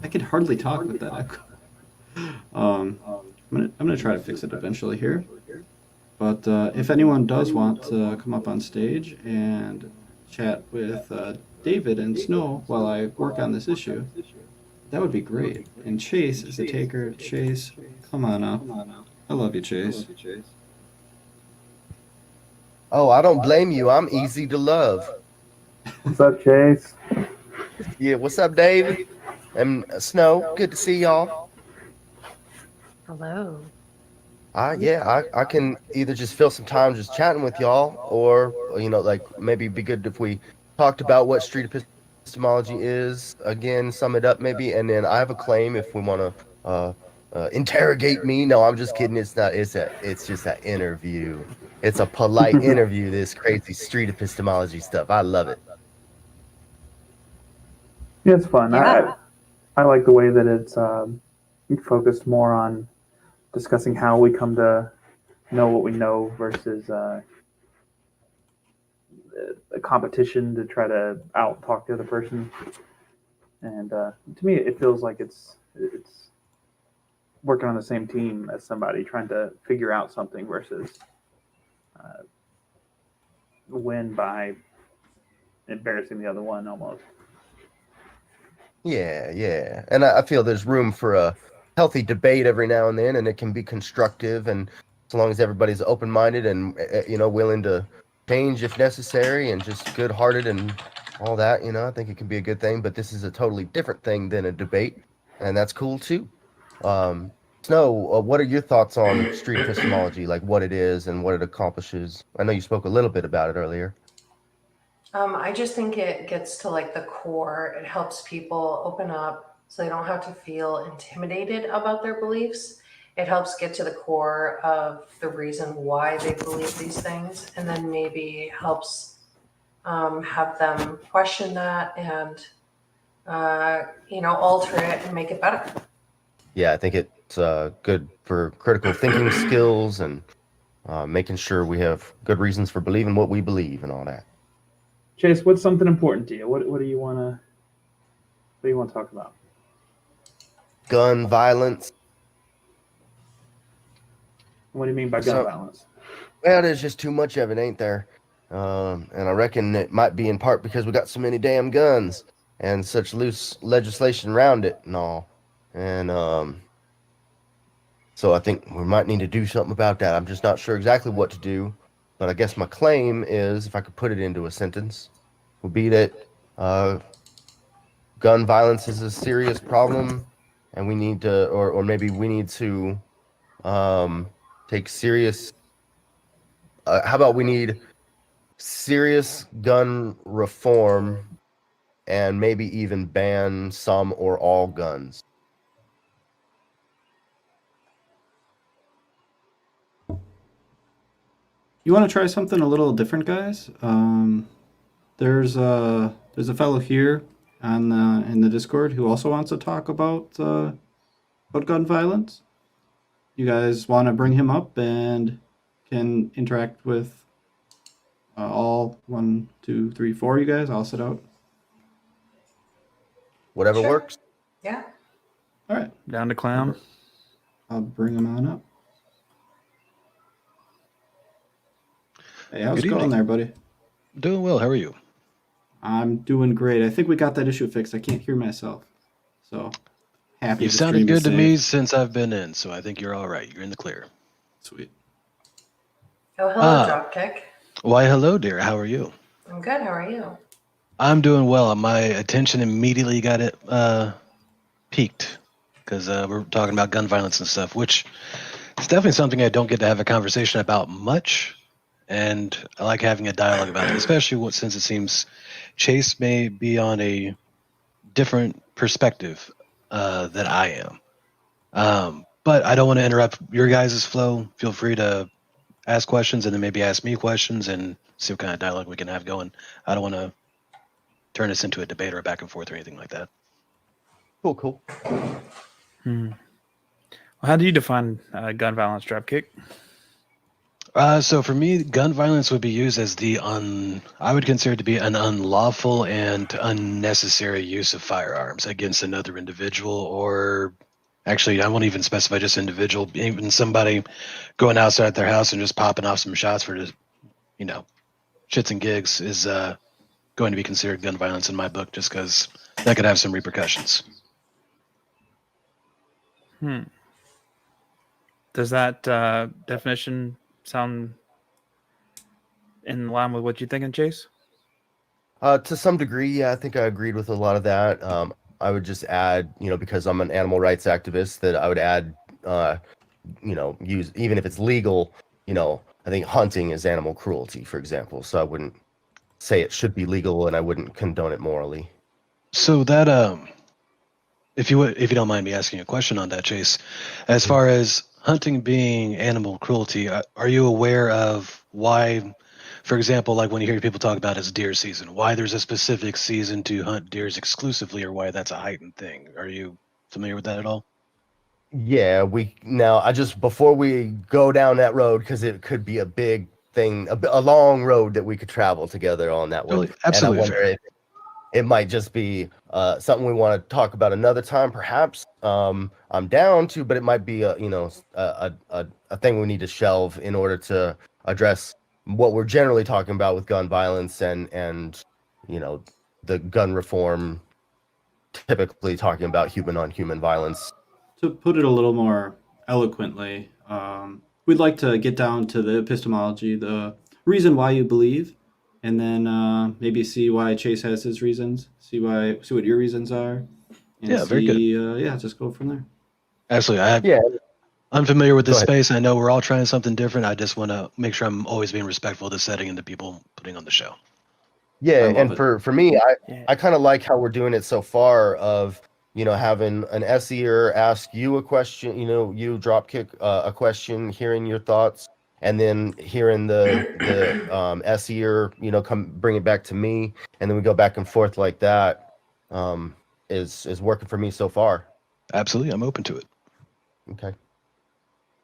I can hardly talk with that echo. I'm gonna try to fix it eventually here. But if anyone does want to come up on stage and chat with David and Snow while I work on this issue, that would be great. And Chase is a taker. Chase, come on up. I love you, Chase. Oh, I don't blame you. I'm easy to love. What's up, Chase? Yeah, what's up, David? And Snow, good to see y'all. Hello. I can either just fill some time just chatting with y'all, or like maybe it'd be good if we talked about what street epistemology is again, sum it up maybe, and then I have a claim if we want to interrogate me. No, I'm just kidding. It's not. It's just an interview. It's a polite interview. This crazy street epistemology stuff. I love it. Yeah, it's fun. Yeah. I like the way that it's focused more on discussing how we come to know what we know versus a competition to try to out talk the other person. And to me, it feels like it's working on the same team as somebody trying to figure out something versus win by embarrassing the other one almost. Yeah. And I feel there's room for a healthy debate every now and then, and it can be constructive, and as long as everybody's open-minded and willing to change if necessary, and just good-hearted and all that, I think it can be a good thing. But this is a totally different thing than a debate, and that's cool too. Snow, what are your thoughts on street epistemology, like what it is and what it accomplishes? I know you spoke a little bit about it earlier. I just think it gets to like the core. It helps people open up so they don't have to feel intimidated about their beliefs. It helps get to the core of the reason why they believe these things, and then maybe helps have them question that and alter it and make it better. Yeah, I think it's good for critical thinking skills and making sure we have good reasons for believing what we believe and all that. Chase, what's something important to you? What do you want to talk about? Gun violence. What do you mean by gun violence? Well, there's just too much of it, ain't there? And I reckon it might be in part because we got so many damn guns and such loose legislation around it and all. And so I think we might need to do something about that. I'm just not sure exactly what to do. But I guess my claim is, if I could put it into a sentence, would be that gun violence is a serious problem, and we need to, or maybe we need to take serious. How about we need serious gun reform, and maybe even ban some or all guns? You want to try something a little different, guys? There's a fellow here on in the Discord who also wants to talk about gun violence. You guys want to bring him up and can interact with all 1, 2, 3, 4 you guys? I'll sit out. Whatever Sure. works. Yeah. All right, Down to clown. I'll bring him on up. Hey, how's Good it going evening. there, buddy? Doing well. How are you? I'm doing great. I think we got that issue fixed. I can't hear myself, so happy. You the sounded stream is good to safe. me since I've been in, so I think you're all right. You're in the clear. Sweet. Oh, hello, Ah. Dropkick. Why, hello, dear. How are you? I'm good. How are you? I'm doing well. My attention immediately got it peaked because we're talking about gun violence and stuff, which is definitely something I don't get to have a conversation about much. And I like having a dialogue about it, especially since it seems Chase may be on a different perspective than I am. But I don't want to interrupt your guys' flow. Feel free to ask questions and then maybe ask me questions and see what kind of dialogue we can have going. I don't want to turn this into a debate or a back and forth or anything like that. Cool. Well, how do you define gun violence, Dropkick? So for me, gun violence would be used as I would consider it to be an unlawful and unnecessary use of firearms against another individual, or actually, I won't even specify just individual, even somebody going outside their house and just popping off some shots for just, shits and gigs is going to be considered gun violence in my book, just because that could have some repercussions. Does that definition sound in line with what you're thinking, Chase? To some degree, yeah, I think I agreed with a lot of that. I would just add, because I'm an animal rights activist, that I would add, use, even if it's legal, I think hunting is animal cruelty, for example. So I wouldn't say it should be legal, and I wouldn't condone it morally. So that, if you don't mind me asking a question on that, Chase, as far as hunting being animal cruelty, are you aware of why, for example, like when you hear people talk about it's deer season, why there's a specific season to hunt deers exclusively, or why that's a heightened thing? Are you familiar with that at all? Yeah, before we go down that road, because it could be a big thing, a long road that we could travel together on that one. Absolutely. And I wonder if it might just be something we want to talk about another time, perhaps. I'm down to, but it might be a thing we need to shelve in order to address what we're generally talking about with gun violence and the gun reform, typically talking about human on human violence. To put it a little more eloquently, we'd like to get down to the epistemology, the reason why you believe, and then maybe see why Chase has his reasons, see what your reasons are, and very good. Just go from there. Absolutely. I'm familiar with this Go ahead. space. I know we're all trying something different. I just want to make sure I'm always being respectful of the setting and the people putting on the show. Yeah, love and it. for me, Yeah. I kind of like how we're doing it so far of, having an SEer ask you a question, you drop kick a question, hearing your thoughts, and then hearing the SEer, come bring it back to me, and then we go back and forth like that, is working for me so far. Absolutely. I'm open to it. Okay.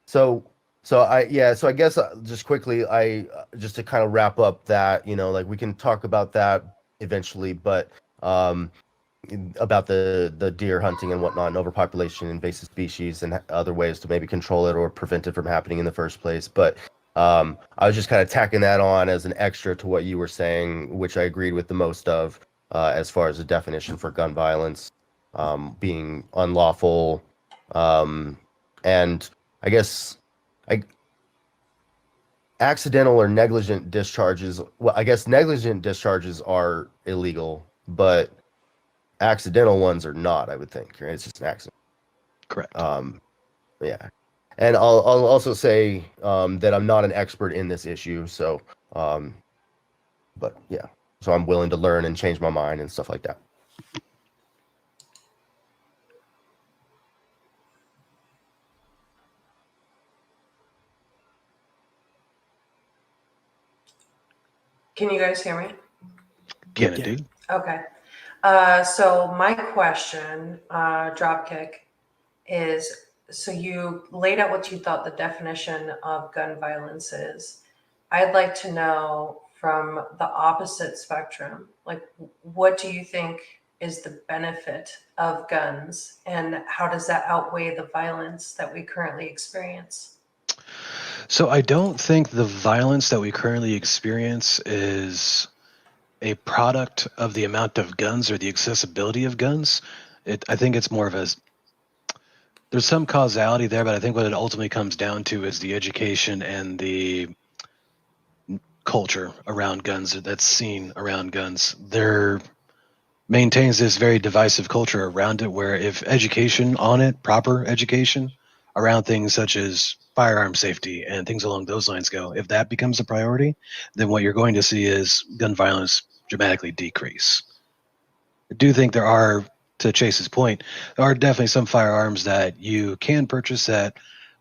So I guess just quickly, just to kind of wrap up that, we can talk about that eventually, but about the deer hunting and whatnot, and overpopulation, invasive species, and other ways to maybe control it or prevent it from happening in the first place. But I was just kind of tacking that on as an extra to what you were saying, which I agreed with the most of, as far as the definition for gun violence being unlawful, and I guess accidental or negligent discharges. Well, I guess negligent discharges are illegal, but accidental ones are not, I would think. Right? It's just an accident. Correct. Yeah. And I'll also say that I'm not an expert in this issue, so but yeah. So I'm willing to learn and change my mind and stuff like that. Can you guys hear me? Can Yeah. indeed. Okay. So my question, Dropkick, is so you laid out what you thought the definition of gun violence is. I'd like to know from the opposite spectrum, like what do you think is the benefit of guns and how does that outweigh the violence that we currently experience? So I don't think the violence that we currently experience is a product of the amount of guns or the accessibility of guns. I think it's more of there's some causality there, but I think what it ultimately comes down to is the education and the culture around guns that's seen around guns. There maintains this very divisive culture around it where if education on it, proper education around things such as firearm safety and things along those lines go, if that becomes a priority, then what you're going to see is gun violence dramatically decrease. I do think there are, to Chase's point, there are definitely some firearms that you can purchase that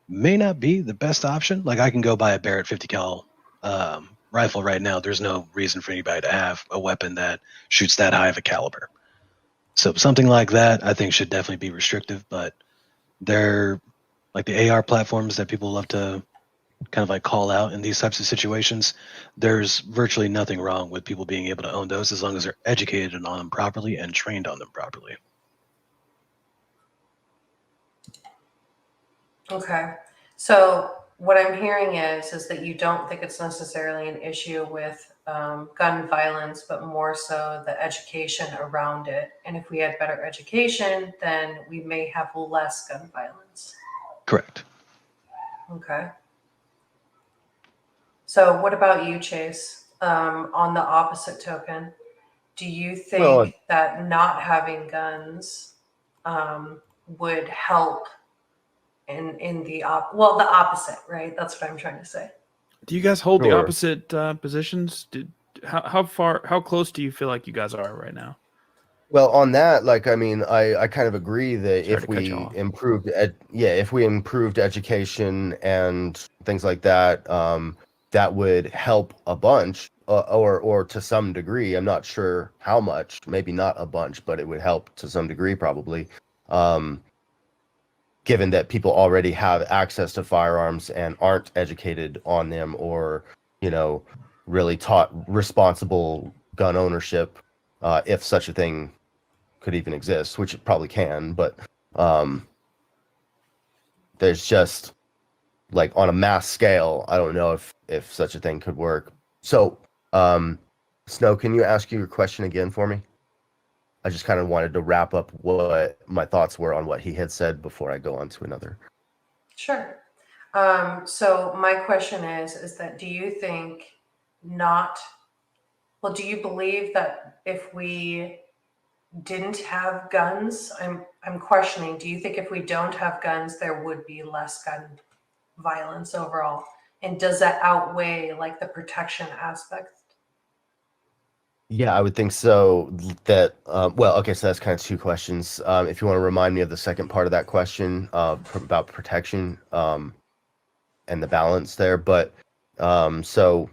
may not be the best option. Like I can go buy a Barrett 50 cal rifle right now. There's no reason for anybody to have a weapon that shoots that high of a caliber. So something like that I think should definitely be restrictive, but they're like the AR platforms that people love to kind of like call out in these types of situations, there's virtually nothing wrong with people being able to own those as long as they're educated on them properly and trained on them properly. Okay. So what I'm hearing is that you don't think it's necessarily an issue with gun violence, but more so the education around it. And if we had better education, then we may have less gun violence. Correct. Okay. So what about you, Chase? On the opposite token, do you think Well, that not having guns would help in the opposite, right? That's what I'm trying to say. Do you guys hold the Sure. opposite positions? How close do you feel like you guys are right now? Well, on that, like, I mean, I kind of agree that Sorry if to cut you we off. if we improved education and things like that, that would help a bunch, or to some degree. I'm not sure how much, maybe not a bunch, but it would help to some degree, probably. Given that people already have access to firearms and aren't educated on them, or, really taught responsible gun ownership, if such a thing could even exist, which it probably can, but there's just, like, on a mass scale, I don't know if such a thing could work. So, Snow, can you ask your question again for me? I just kind of wanted to wrap up what my thoughts were on what he had said before I go on to another. Sure. So my question is that do you think do you believe that if we didn't have guns, I'm questioning, do you think if we don't have guns, there would be less gun violence overall? And does that outweigh like the protection aspect? Yeah, I would think so. That well, okay, so that's kind of two questions. If you want to remind me of the second part of that question, about protection, and the balance there, but so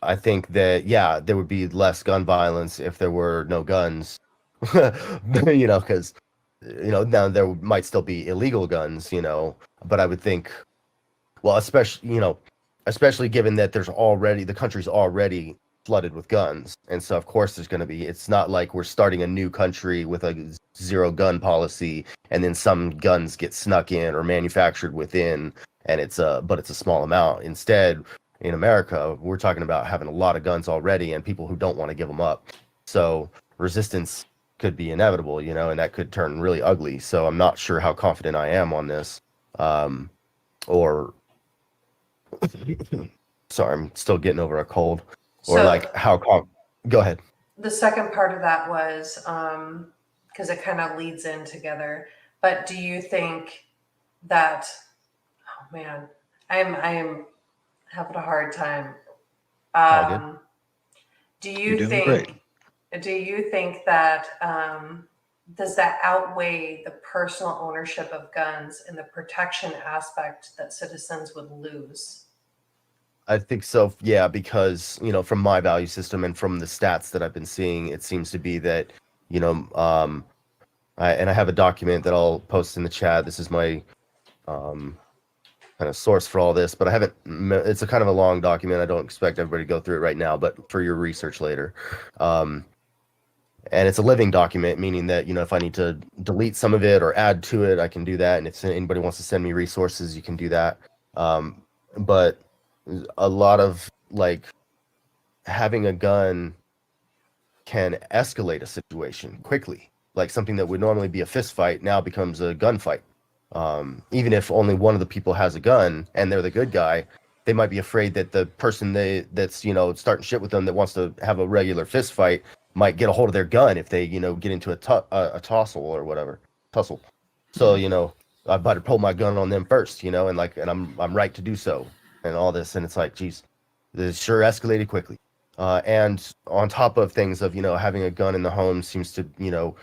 I think that, yeah, there would be less gun violence if there were no guns, because now there might still be illegal guns, but I would think, well, especially given that the country's already flooded with guns, and so of course there's going to be. It's not like we're starting a new country with a zero gun policy, and then some guns get snuck in or manufactured within, and it's a small amount. Instead, in America, we're talking about having a lot of guns already, and people who don't want to give them up. So resistance could be inevitable, and that could turn really ugly. So I'm not sure how confident I am on this, or sorry, I'm still getting over a cold. Or So like go ahead. the second part of that was because it kind of leads in together. But do you think that? Oh man, I am having a hard time. All good. Do You're you doing think? great. Do you think that does that outweigh the personal ownership of guns and the protection aspect that citizens would lose? I think so, yeah, because from my value system and from the stats that I've been seeing, it seems to be that I have a document that I'll post in the chat. This is my kind of source for all this, but I haven't. It's a kind of a long document. I don't expect everybody to go through it right now, but for your research later. And it's a living document, meaning that, if I need to delete some of it or add to it, I can do that. And if anybody wants to send me resources, you can do that. But a lot of, like, having a gun can escalate a situation quickly. Like, something that would normally be a fist fight now becomes a gunfight. Even if only one of the people has a gun and they're the good guy, they might be afraid that the person that's starting shit with them, that wants to have a regular fist fight, might get a hold of their gun if they get into a tussle or whatever. So I better pull my gun on them first, and I'm right to do so, and all this. And it's like, geez, this sure escalated quickly. And on top of things of having a gun in the home seems to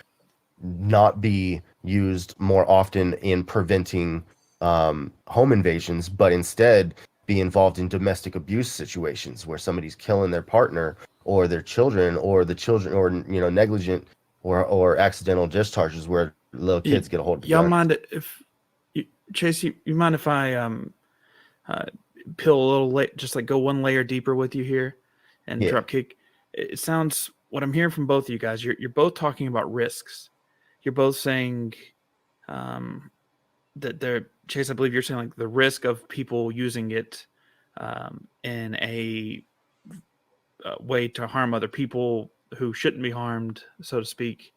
not be used more often in preventing home invasions, but instead be involved in domestic abuse situations where somebody's killing their partner or their children, or negligent or accidental discharges where little kids get a hold of the Y'all gun. mind if Chase? You mind if I peel a little, just like go one layer deeper with you here, and Yeah. Dropkick. It sounds, what I'm hearing from both of you guys, you're both talking about risks. You're both saying that Chase, I believe you're saying like the risk of people using it in a way to harm other people who shouldn't be harmed, so to speak.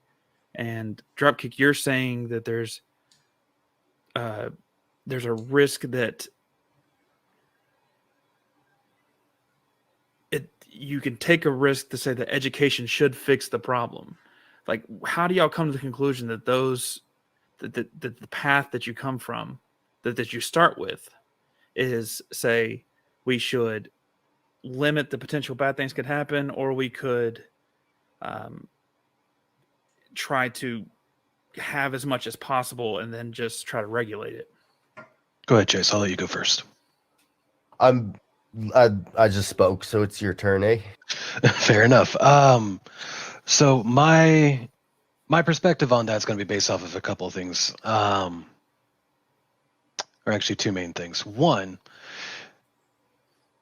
And Dropkick, you're saying that there's a risk that you can take a risk to say that education should fix the problem. Like, how do y'all come to the conclusion that that the path that you come from, that you start with, is say we should limit the potential bad things could happen, or we could try to have as much as possible and then just try to regulate it? Go ahead, Chase. I'll let you go first. I just spoke, so it's your turn, eh? Fair enough. So my perspective on that's going to be based off of a couple of things, or actually two main things. One,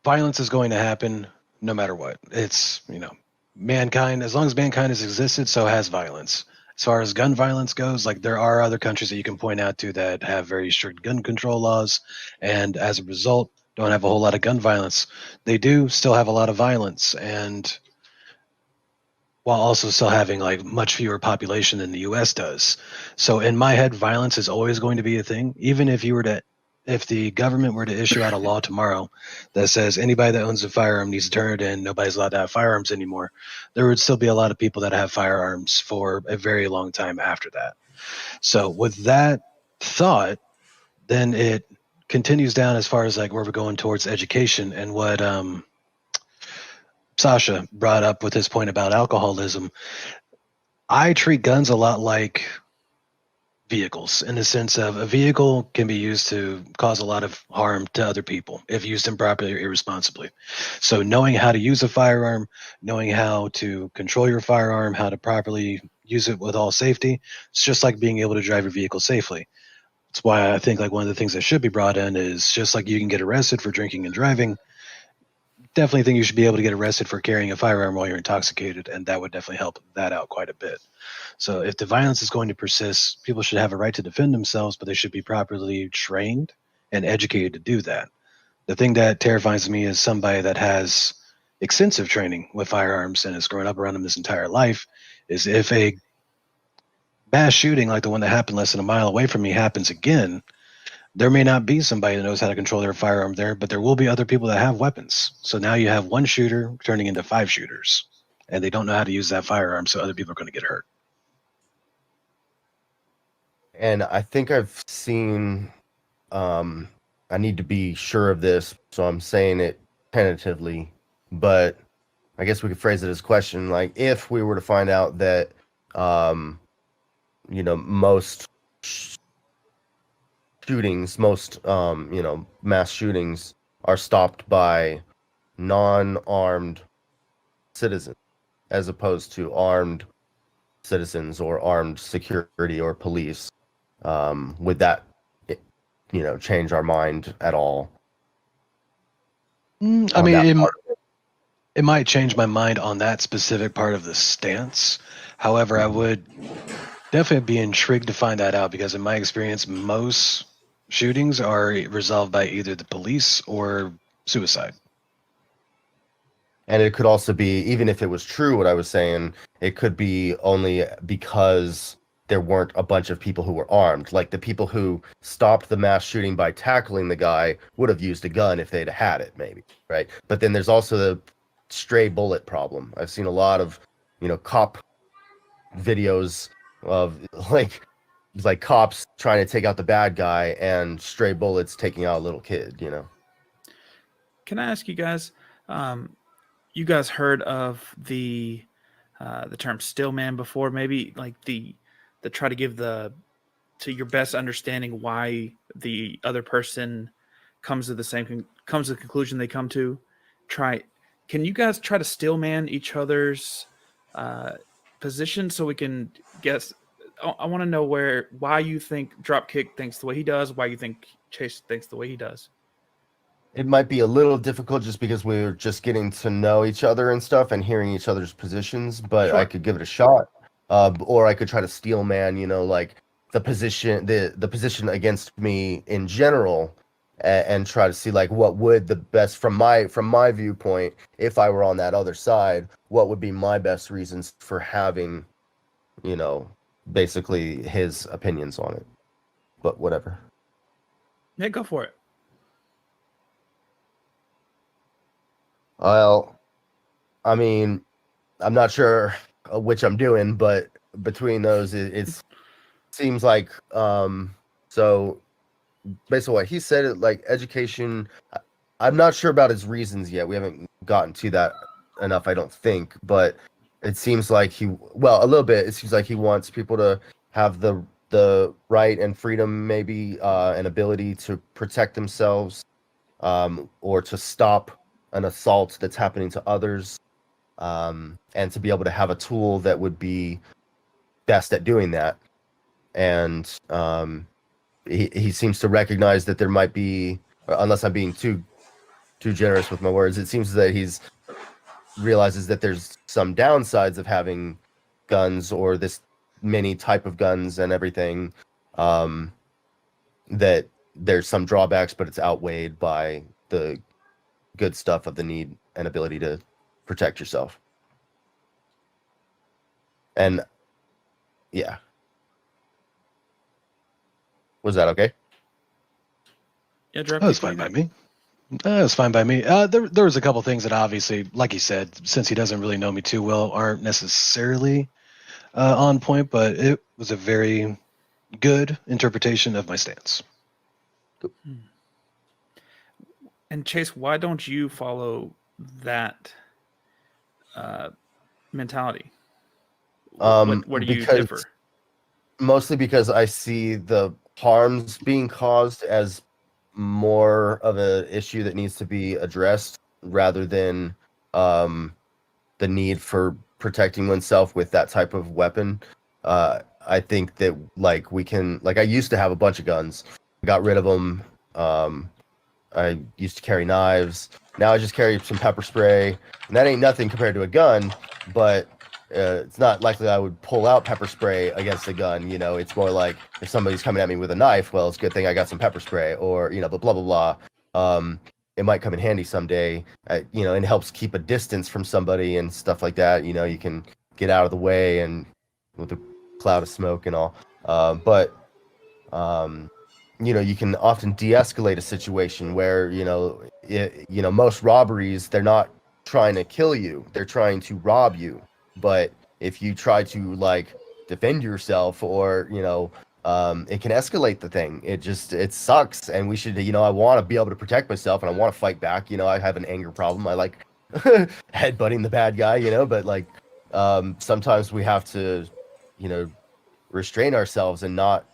violence is going to happen no matter what. It's, mankind, as long as mankind has existed, so has violence. As far as gun violence goes, like, there are other countries that you can point out to that have very strict gun control laws, and as a result, don't have a whole lot of gun violence. They do still have a lot of violence, and while also still having like much fewer population than the US does. So in my head, violence is always going to be a thing. Even if the government were to issue out a law tomorrow that says anybody that owns a firearm needs to turn it in, nobody's allowed to have firearms anymore, there would still be a lot of people that have firearms for a very long time after that. So with that thought, then it continues down as far as like where we're going towards education, and what Sasha brought up with his point about alcoholism. I treat guns a lot like vehicles, in the sense of a vehicle can be used to cause a lot of harm to other people if used improperly or irresponsibly. So knowing how to use a firearm, knowing how to control your firearm, how to properly use it with all safety, it's just like being able to drive your vehicle safely. That's why I think like one of the things that should be brought in is, just like you can get arrested for drinking and driving, definitely think you should be able to get arrested for carrying a firearm while you're intoxicated, and that would definitely help that out quite a bit. So if the violence is going to persist, people should have a right to defend themselves, but they should be properly trained and educated to do that. The thing that terrifies me is somebody that has extensive training with firearms and has grown up around them his entire life, is if a mass shooting like the one that happened less than a mile away from me happens again, there may not be somebody that knows how to control their firearm there, but there will be other people that have weapons. So now you have one shooter turning into 5 shooters, and they don't know how to use that firearm, so other people are going to get hurt. And I think I've seen, I need to be sure of this, so I'm saying it tentatively, but I guess we could phrase it as a question, like, if we were to find out that, most shootings, mass shootings are stopped by non-armed citizens as opposed to armed citizens or armed security or police, would that change our mind at all? I mean, it might change my mind on that specific part of the stance. However, I would definitely be intrigued to find that out, because in my experience, most shootings are resolved by either the police or suicide. And it could also be, even if it was true what I was saying, it could be only because there weren't a bunch of people who were armed. Like, the people who stopped the mass shooting by tackling the guy would have used a gun if they'd had it, maybe, right? But then there's also the stray bullet problem. I've seen a lot of, cop videos of like cops trying to take out the bad guy and stray bullets taking out a little kid, Can I ask you guys, you guys heard of the term "still man" before? Maybe like the try to give to your best understanding why the other person comes to the conclusion they come to. Can you guys try to still man each other's position so we can guess? I want to know why you think Dropkick thinks the way he does, why you think Chase thinks the way he does. it might be a little difficult just because we're just getting to know each other and stuff and hearing each other's positions, but I Sure. could give it a shot. Or I could try to steel man, like the position against me in general, and try to see like what would the best from my viewpoint, if I were on that other side, what would be my best reasons for having, basically his opinions on it. But whatever. Yeah, go for it. Well, I mean, I'm not sure which I'm doing, but between those, it seems like so basically what he said, like education. I'm not sure about his reasons yet. We haven't gotten to that enough, I don't think. But it seems like a little bit. It seems like he wants people to have the right and freedom, maybe, and ability to protect themselves, or to stop an assault that's happening to others, and to be able to have a tool that would be best at doing that. And he seems to recognize that there might be, unless I'm being too generous with my words, it seems that he's realizes that there's some downsides of having guns, or this many type of guns and everything, that there's some drawbacks, but it's outweighed by the good stuff of the need and ability to protect yourself. And yeah. Was that okay? Yeah, Drew, That was fine by me. That was fine by me. There was a couple things that obviously, like he said, since he doesn't really know me too well, aren't necessarily on point, but it was a very good interpretation of my stance. And Chase, why don't you follow that mentality? Where do you differ? Mostly because I see the harms being caused as more of an issue that needs to be addressed, rather than the need for protecting oneself with that type of weapon. I think that I used to have a bunch of guns, got rid of them. I used to carry knives. Now I just carry some pepper spray, and that ain't nothing compared to a gun, but it's not likely I would pull out pepper spray against a gun. It's more like if somebody's coming at me with a knife, well, it's a good thing I got some pepper spray, or, but blah, blah, blah. It might come in handy someday, and helps keep a distance from somebody and stuff like that. You can get out of the way and with a cloud of smoke and all. But you can often de-escalate a situation where, most robberies, they're not trying to kill you, they're trying to rob you. But if you try to defend yourself, or it can escalate the thing. It sucks, and we should, I want to be able to protect myself, and I want to fight back. I have an anger problem. I like headbutting the bad guy, but sometimes we have to, restrain ourselves and not,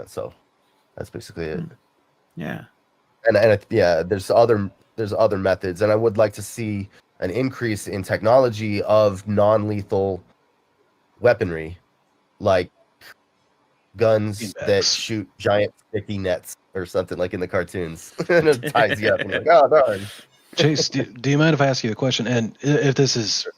so that's basically it. Yeah. And yeah, there's other methods, and I would like to see an increase in technology of non-lethal weaponry, like guns that shoot giant sticky nets or something, like in the cartoons. And it ties you up, and you're like, oh darn. Chase, do you mind if I ask you a question? And if this is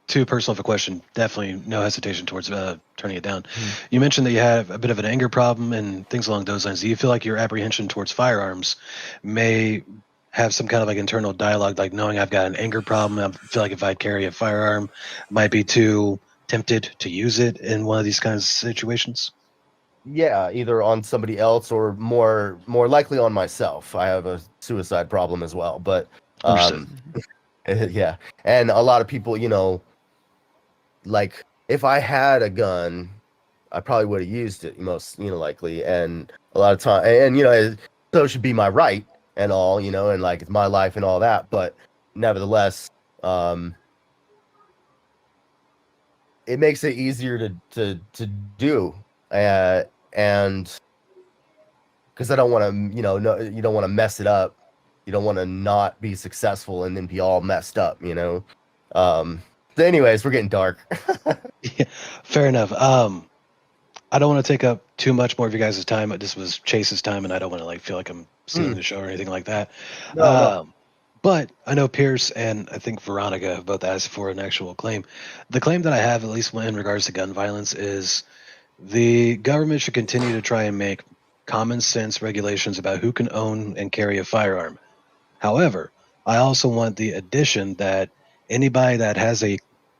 too personal of a question, definitely no hesitation towards turning it down. You mentioned that you have a bit of an anger problem and things along those lines. Do you feel like your apprehension towards firearms may have some kind of internal dialogue, like knowing I've got an anger problem? I feel like if I carry a firearm, I might be too tempted to use it in one of these kinds of situations? Yeah, either on somebody else, or more likely on myself. I have a suicide problem as well, but yeah. And a lot of people, if I had a gun, I probably would have used it most, likely. And a lot of time, and so it should be my right and all, and it's my life and all that. But nevertheless, it makes it easier to do, and because I don't want to, you don't want to mess it up. You don't want to not be successful and then be all messed up, So anyways, we're getting dark. Yeah, fair enough. I don't want to take up too much more of you guys' time. This was Chase's time, and I don't want to like feel like I'm stealing the show or anything like that. No. But I know Pierce and I think Veronica have both asked for an actual claim. The claim that I have, at least in regards to gun violence, is the government should continue to try and make common sense regulations about who can own and carry a firearm. However, I also want the addition that anybody that has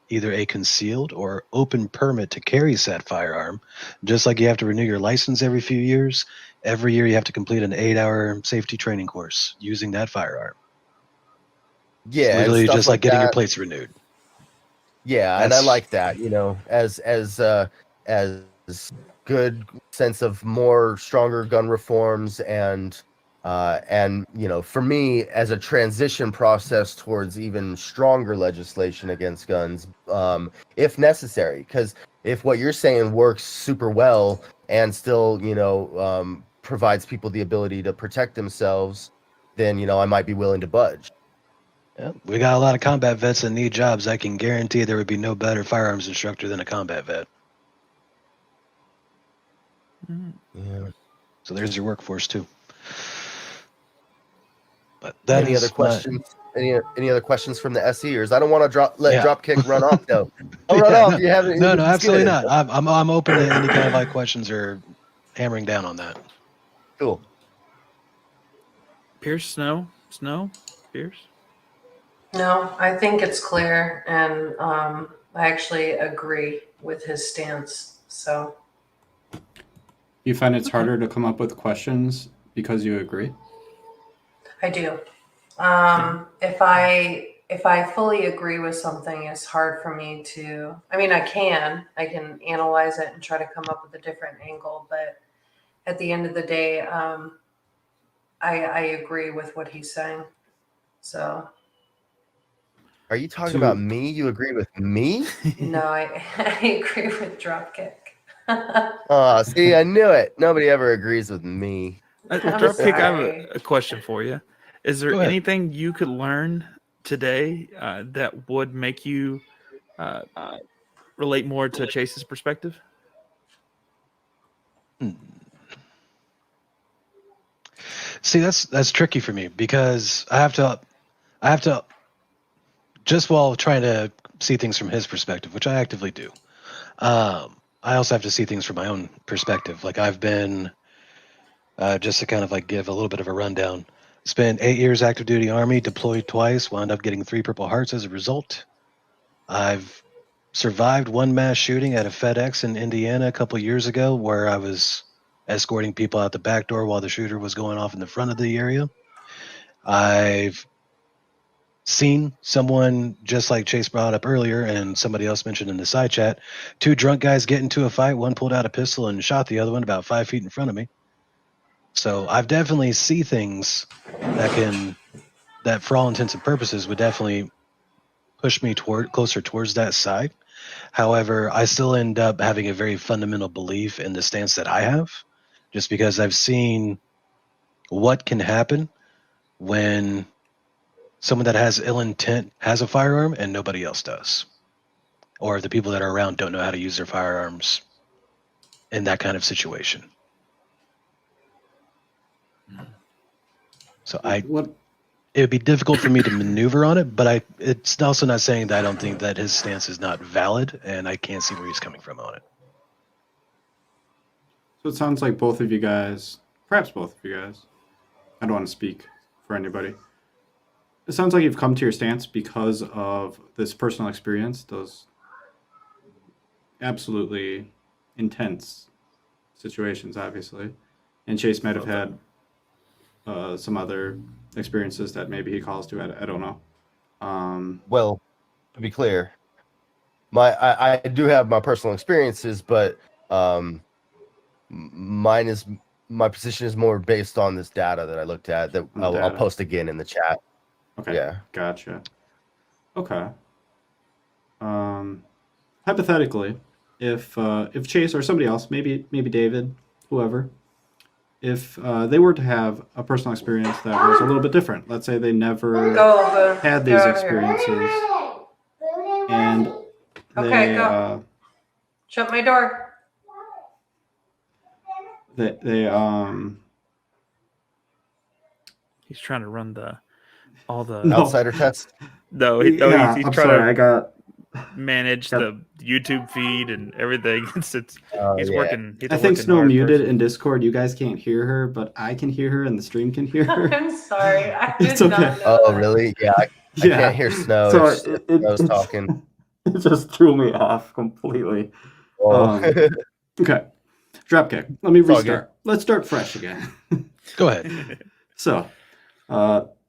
either a concealed or open permit to carry said firearm, just like you have to renew your license every few years, every year you have to complete an 8-hour safety training course using that firearm. Yeah, and Literally stuff just like getting your that. plates renewed. Yeah, and I That's- like that. As good sense of more stronger gun reforms and for me as a transition process towards even stronger legislation against guns, if necessary. Because if what you're saying works super well and still provides people the ability to protect themselves, then I might be willing to budge. Yeah, we got a lot of combat vets that need jobs. I can guarantee there would be no better firearms instructor than a combat vet. Yeah. So there's your workforce too. But Any other questions? Any other questions from the SEers? I don't want to let Dropkick run off though. Don't run off. No, You haven't. no, just absolutely get not. it. I'm open to any kind of like questions or hammering down on that. Cool. Pierce, Snow, Pierce. No, I think it's clear, and I actually agree with his stance. So You find it's harder to come up with questions because you agree? I do. If I fully agree with something, it's hard for me to. I mean, I can analyze it and try to come up with a different angle, but at the end of the day, I agree with what he's saying. So Are you talking about me? You agree with me? no, I agree with Dropkick. Oh, see, I knew it. Nobody ever agrees with me. Dropkick, I have sorry. a question for you. Is there Go ahead. anything you could learn today that would make you relate more to Chase's perspective? See, that's tricky for me because I have to just while trying to see things from his perspective, which I actively do. I also have to see things from my own perspective. Like I've been, just to kind of like give a little bit of a rundown, spent 8 years active duty Army, deployed twice, wound up getting 3 Purple Hearts as a result. I've survived one mass shooting at a FedEx in Indiana a couple years ago where I was escorting people out the back door while the shooter was going off in the front of the area. I've seen someone, just like Chase brought up earlier and somebody else mentioned in the side chat, 2 drunk guys get into a fight. One pulled out a pistol and shot the other one about 5 feet in front of me. So I've definitely see things that for all intents and purposes would definitely push me closer towards that side. However, I still end up having a very fundamental belief in the stance that I have, just because I've seen what can happen when someone that has ill intent has a firearm and nobody else does, or the people that are around don't know how to use their firearms in that kind of situation. So it would be difficult for me to maneuver on it, but it's also not saying that I don't think that his stance is not valid, and I can't see where he's coming from on it. So it sounds like both of you guys, perhaps both of you guys, I don't want to speak for anybody. It sounds like you've come to your stance because of this personal experience, those absolutely intense situations, obviously. And Chase might have had some other experiences that maybe he calls to. I don't know. Well, to be clear, I do have my personal experiences, but my position is more based on this data that I looked at that I'll post again in the chat. Okay. Yeah. Gotcha. Okay. Hypothetically, if Chase or somebody else, maybe David, whoever, if they were to have a personal experience that was a little bit different, let's say they never had these experiences, and Okay, they go. Shut my door. They He's trying to run all the. No. Outsider test. No, yeah, he's I'm trying sorry. to I got. manage Got- the YouTube feed and everything. He's Yeah. working. He's I think working Snow hard muted person. in Discord. You guys can't hear her, but I can hear her, and the stream can hear her. I'm sorry. I did It's okay. not know Oh, that. really? Yeah, I Yeah. can't hear Snow So if Snow's talking. it just threw me off completely. Oh. Okay, dropkick. Let me It's all good. restart. Let's start fresh again. Go ahead. So,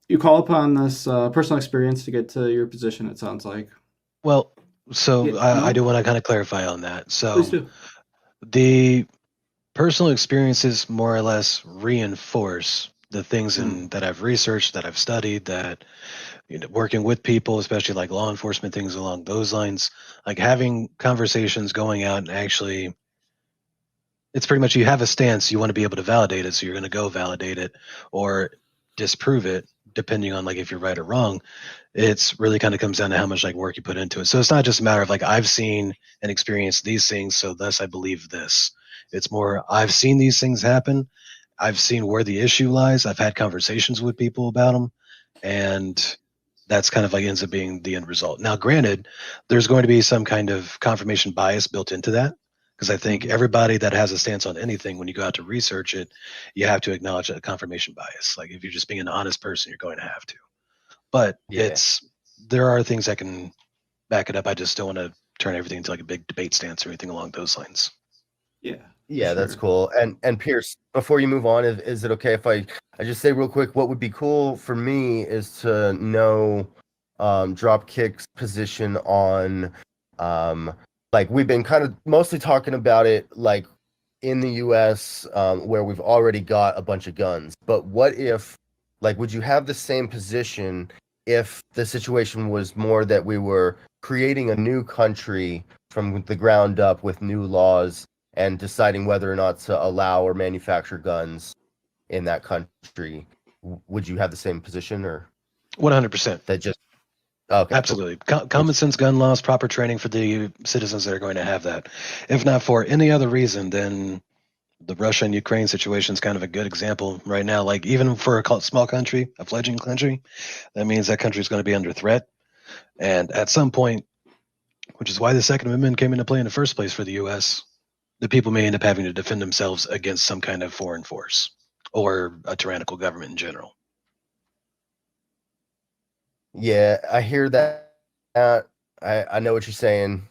you call upon this personal experience to get to your position. It sounds like. Well, so Yeah, I no? do want to kind of clarify on that. So Please do. the personal experiences more or less reinforce the things that I've researched, that I've studied, that working with people, especially like law enforcement, things along those lines, like having conversations, going out and actually, it's pretty much you have a stance, you want to be able to validate it, so you're going to go validate it or disprove it, depending on like if you're right or wrong. It's really kind of comes down to how much like work you put into it. So it's not just a matter of like I've seen and experienced these things, so thus I believe this. It's more I've seen these things happen. I've seen where the issue lies. I've had conversations with people about them, and that's kind of like ends up being the end result. Now, granted, there's going to be some kind of confirmation bias built into that, because I think everybody that has a stance on anything, when you go out to research it, you have to acknowledge a confirmation bias. Like if you're just being an honest person, you're going to have to. But Yeah. there are things that can back it up. I just don't want to turn everything into like a big debate stance or anything along those lines. Yeah. Yeah, that's Sure. cool. And Pierce, before you move on, is it okay if I just say real quick what would be cool for me is to know Dropkick's position on like we've been kind of mostly talking about it like in the US where we've already got a bunch of guns. But what if like would you have the same position if the situation was more that we were creating a new country from the ground up with new laws and deciding whether or not to allow or manufacture guns in that country? Would you have the same position or 100%. that just okay? Absolutely. Common sense gun laws, proper training for the citizens that are going to have that. If not for any other reason, then the Russia and Ukraine situation is kind of a good example right now. Like even for a small country, a fledgling country, that means that country is going to be under threat. And at some point, which is why the Second Amendment came into play in the first place for the U.S., the people may end up having to defend themselves against some kind of foreign force or a tyrannical government in general. Yeah, I hear that. I know what you're saying.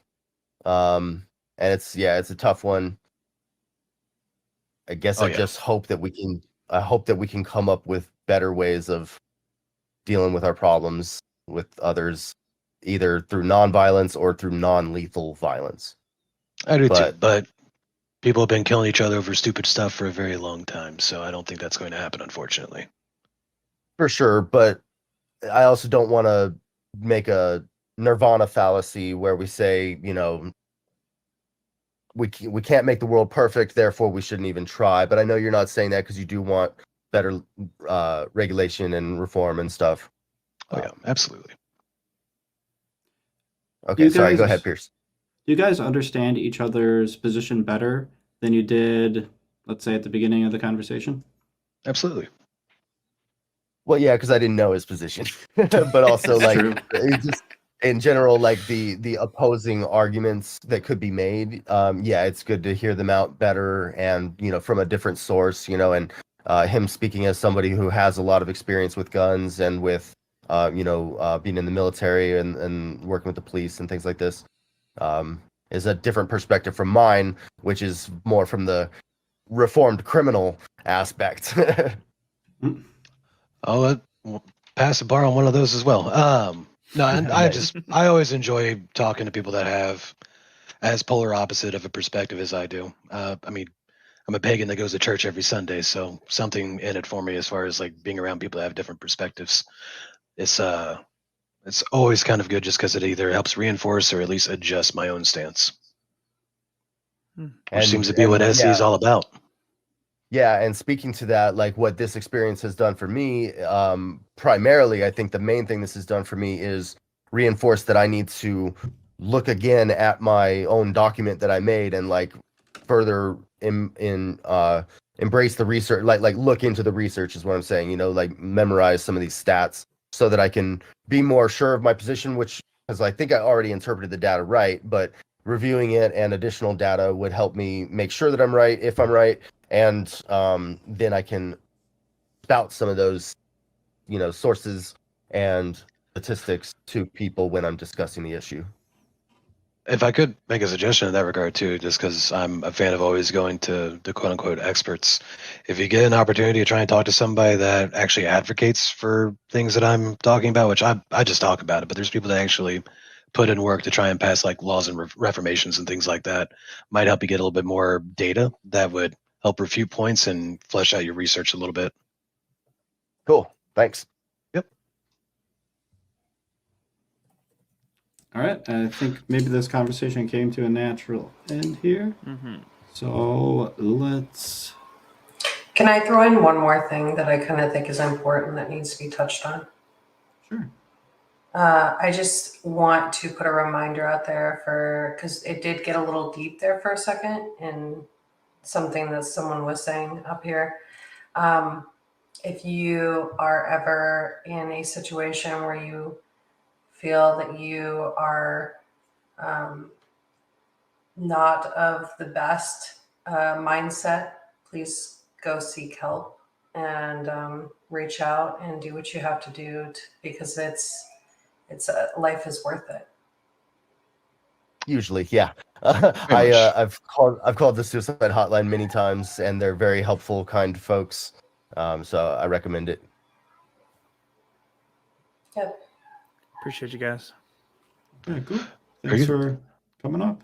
And it's a tough one. I guess Oh, I yeah. just hope that we can come up with better ways of dealing with our problems with others, either through nonviolence or through non-lethal violence. I do too, But- but people have been killing each other over stupid stuff for a very long time, so I don't think that's going to happen, unfortunately. For sure, but I also don't want to make a nirvana fallacy where we say, we can't make the world perfect, therefore we shouldn't even try. But I know you're not saying that because you do want better regulation and reform and stuff. Oh, yeah, absolutely. Okay, You sorry, go guys- ahead, Pierce. Do you guys understand each other's position better than you did, let's say, at the beginning of the conversation? Absolutely. Well, yeah, because I didn't know his position, but also That's like true. it's just in general, like the opposing arguments that could be made. Yeah, it's good to hear them out better, and from a different source. And him speaking as somebody who has a lot of experience with guns and with being in the military and working with the police and things like this. Is a different perspective from mine, which is more from the reformed criminal aspect. I'll pass the bar on one of those as well. No, and I always enjoy talking to people that have as polar opposite of a perspective as I do. I mean, I'm a pagan that goes to church every Sunday, so something in it for me as far as like being around people that have different perspectives. It's always kind of good just because it either helps reinforce or at least adjust my own stance, which seems to be what SC is all about. Yeah, and speaking to that, like what this experience has done for me, primarily, I think the main thing this has done for me is reinforce that I need to look again at my own document that I made and like further embrace the research, like look into the research is what I'm saying, like memorize some of these stats so that I can be more sure of my position, which, because I think I already interpreted the data right, but reviewing it and additional data would help me make sure that I'm right, if I'm right, and then I can spout some of those, sources and statistics to people when I'm discussing the issue. If I could make a suggestion in that regard too, just because I'm a fan of always going to the quote unquote experts. If you get an opportunity to try and talk to somebody that actually advocates for things that I'm talking about, which I just talk about it, but there's people that actually put in work to try and pass like laws and reformations and things like that, might help you get a little bit more data that would help refute points and flesh out your research a little bit. Cool. Thanks. All right, I think maybe this conversation came to a natural end here. So let's. Can I throw in one more thing that I kind of think is important that needs to be touched on? Sure. I just want to put a reminder out there because it did get a little deep there for a second in something that someone was saying up here. If you are ever in a situation where you feel that you are not of the best mindset, please go seek help and reach out and do what you have to do because life is worth it. Usually, yeah. I've called the suicide hotline many times, and they're very helpful, kind folks. So I recommend it. Yep. Appreciate you guys. Yeah, cool. Thanks for coming up.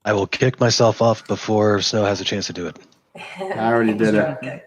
I will kick myself off before Snow has a chance to do it. I already did it. Okay.